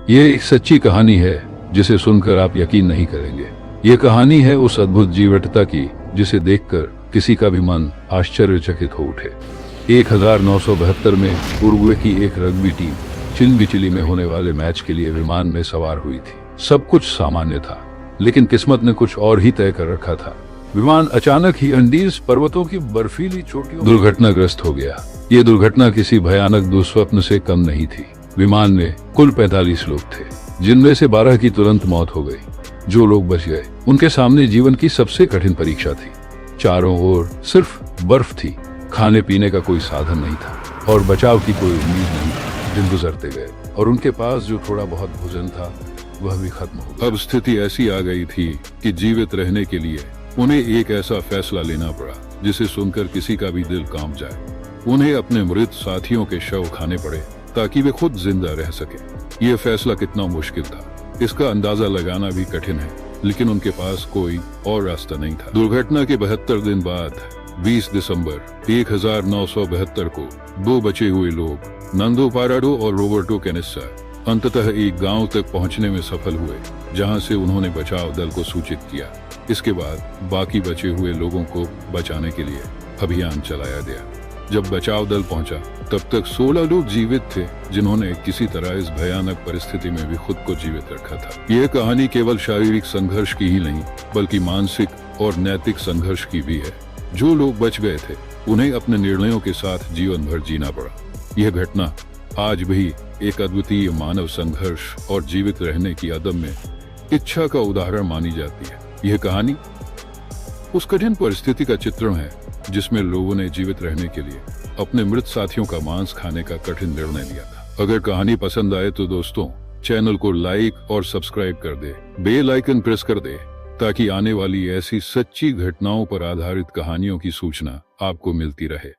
ये एक सच्ची कहानी है जिसे सुनकर आप यकीन नहीं करेंगे। ये कहानी है उस अद्भुत जीवटता की जिसे देखकर किसी का भी मन आश्चर्यचकित हो उठे। 1972 में उरुग्वे की एक रग्बी टीम चिनबिचली में होने वाले मैच के लिए विमान में सवार हुई थी। सब कुछ सामान्य था, लेकिन किस्मत ने कुछ और ही तय कर रखा था। विमान अचानक ही अंडीज पर्वतों की बर्फीली चोटियों दुर्घटनाग्रस्त हो गया। ये दुर्घटना किसी भयानक दुस्वप्न से कम नहीं थी। विमान में कुल 45 लोग थे, जिनमें से 12 की तुरंत मौत हो गई। जो लोग बच गए उनके सामने जीवन की सबसे कठिन परीक्षा थी। चारों ओर सिर्फ बर्फ थी, खाने पीने का कोई साधन नहीं था और बचाव की कोई उम्मीद नहीं थी। दिन गुजरते गए और उनके पास जो थोड़ा बहुत भोजन था वह भी खत्म हो गया। अब स्थिति ऐसी आ गई थी कि जीवित रहने के लिए उन्हें एक ऐसा फैसला लेना पड़ा जिसे सुनकर किसी का भी दिल कांप जाए। उन्हें अपने मृत साथियों के शव खाने पड़े ताकि वे खुद जिंदा रह सके। ये फैसला कितना मुश्किल था इसका अंदाजा लगाना भी कठिन है, लेकिन उनके पास कोई और रास्ता नहीं था। दुर्घटना के 72 दिन बाद 20 दिसंबर 1972 को 2 बचे हुए लोग नंदो पाराडो और रोबर्टो कैनिसा अंततः एक गांव तक पहुंचने में सफल हुए, जहां से उन्होंने बचाव दल को सूचित किया। इसके बाद बाकी बचे हुए लोगों को बचाने के लिए अभियान चलाया गया। जब बचाव दल पहुंचा तब तक 16 लोग जीवित थे, जिन्होंने किसी तरह इस भयानक परिस्थिति में भी खुद को जीवित रखा था। यह कहानी केवल शारीरिक संघर्ष की ही नहीं, बल्कि मानसिक और नैतिक संघर्ष की भी है। जो लोग बच गए थे उन्हें अपने निर्णयों के साथ जीवन भर जीना पड़ा। यह घटना आज भी एक अद्वितीय मानव संघर्ष और जीवित रहने की अदम्य इच्छा का उदाहरण मानी जाती है। यह कहानी उस कठिन परिस्थिति का चित्रण है जिसमें लोगों ने जीवित रहने के लिए अपने मृत साथियों का मांस खाने का कठिन निर्णय लिया था। अगर कहानी पसंद आए तो दोस्तों चैनल को लाइक और सब्सक्राइब कर दे, बेल आइकन प्रेस कर दे, ताकि आने वाली ऐसी सच्ची घटनाओं पर आधारित कहानियों की सूचना आपको मिलती रहे।